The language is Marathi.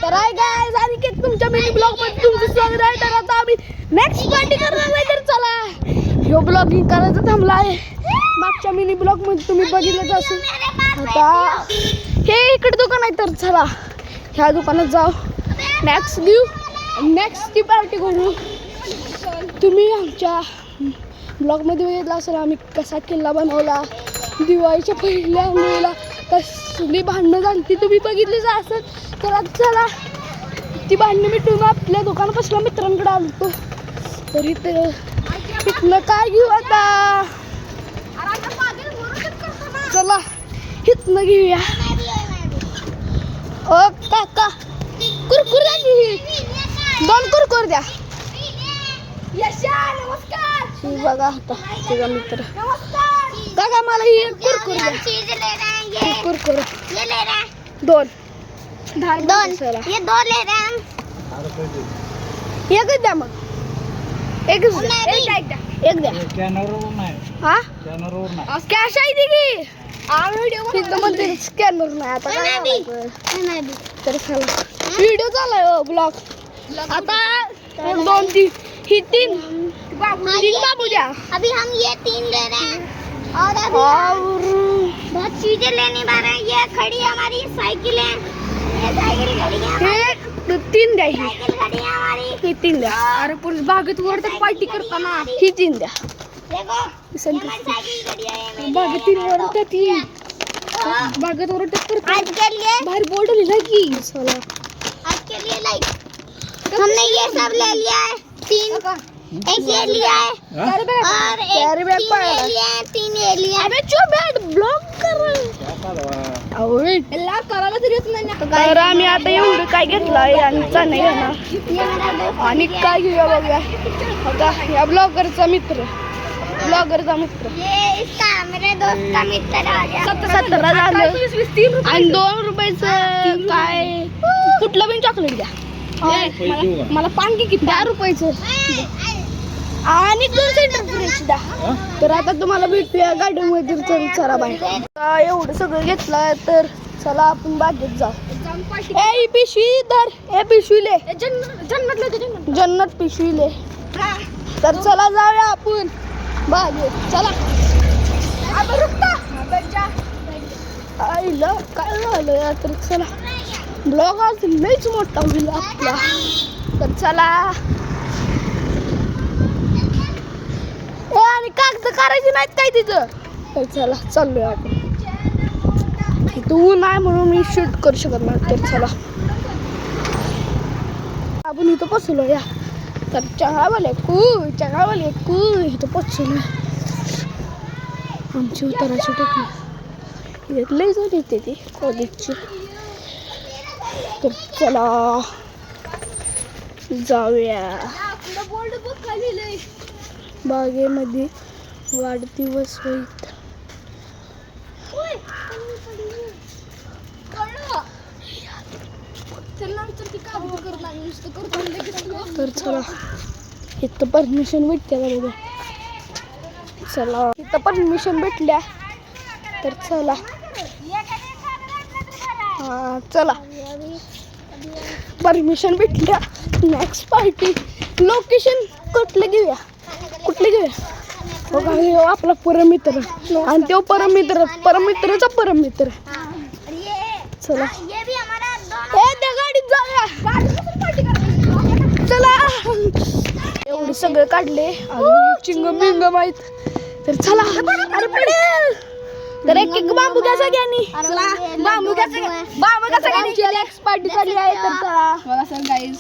तर आहे गाइस आणि की तुमच्या मिनी ब्लॉग मध्ये तुमचं स्वागत आहे. तर आता आम्ही नेक्स्ट पार्टी करणार आहे. तर चला ह्यो ब्लॉगिंग करायचं थांबला आहे. मागच्या मिनी ब्लॉग मध्ये तुम्ही बघितलंच असेल. आता हे इकडे दुकान आहे तर चला ह्या दुकानात जाऊ. नेक्स्ट घेऊ नेक्स्टची पार्टी करू. तुम्ही आमच्या ब्लॉगमध्ये बघितलं असेल आम्ही कसा किल्ला बनवला. दिवाळीच्या पहिल्या वेळेला कसली भांडणं झाली ती तुम्ही बघितलीच असेल. तर आता चला ती भांडणं मिटून आपल्या दुकानापासून मित्रांकडे आलो. तरी तिथनं काय घेऊ आता. चला इथनं घेऊया. ओ काका कुरकुर द्या की 2 कुरकुर द्या. ही बघा आता तुझा मित्र काका मला ही कुरकुर द्या. कुरकुर 2 एक द्या मग. एक द्या. हा कॅश आहे ती की मध्ये स्कॅनर नाही आता काय. तर चला व्हिडिओ चालू ब्लॉग आता 2-3 ही 3 बाबू द्या. अभी हम ये 3 ले रहे हैं और अभी बहुत चीजें लेने वाले हैं. ये खड़ी हमारी साइकिल है. ये साइकिल खड़ी है. हे 3 द्या. साइकिल खड़ी है हमारी. ही 3 द्या. अरे पुलिस बागेत वर तर पार्टी करताना ही 3 द्या. देखो हमारी साइकिल खड़ी है. बागेत 3 वर तर 3 बागेत वर तर आज के लिए बाहेर बोर्ड लिहिला की. चला आज के लिए लाइक हमने ये सब ले लिया है. 3 एक ये लिया है और कैरी बैग 3 ये लिया है. 3 ये लिया है. अबे चुप बैठ ब्लॉग कर. आवडे ला करायला तरी येत नाही. तर आम्ही आता एवढं काय घेतलंय आणि नाही घेणार. ये मेरा दोस्त आणि काय घेऊया बघूया. आता या ब्लॉगरचा मित्र ये इसका मेरे दोस्त का मित्र आ गया. 17 झालं आणि 2 रुपयाचं काय कुठलं पण चॉकलेट द्या. मला पानकी किती 10 रुपयाचं आणि 2 सेंटर फ्रेश द्या. तर आता तुम्हाला भेटूया गार्डनमध्ये. चला बाहेर. आता एवढं सगळं घेतलं तर चला आपण बागेत जाऊ. ए पिशवी धर. ए पिशवी ले जन्नत पिशवी ले. तर चला जाऊया आपण बागेत. चला आईला काय झालं. तर चला ब्लॉग आज लईच मोठा होईल आपला. तर चला आणि कागद करायची नाहीत काय तिथं. तर चला चाललोय आपण. इथं ऊन आहे म्हणून मी शूट करू शकत नाही. तर चला आपण इथं पोचलो या. तर चहावाले कू इथं पोचलो. आमची उतराची टेकली इथं लई जाऊन येते ती कॉलेजची. तर चला जाऊया. बागेमध्ये वाढदिवस होईत. तर चला इथं परमिशन भेटते बरोबर. चला इथं परमिशन भेटल्या. तर चला हा चला परमिशन भेटल्या. नेक्स्ट पार्टी लोकेशन कुठलं घेऊया. हो आपला परमित्र आणि तो परमित्राचा परमित्र. चला त्या गाडीत जाऊया. चला एवढे सगळं काढले आणि चिंगम आहेत. तर चला अरे पडेल. तर एक बांबू घ्या सगळ्यांनी. बांबू घ्या सगळ्यांनी. नेक्स्ट पार्टी चालली आहे. तर चला गाईज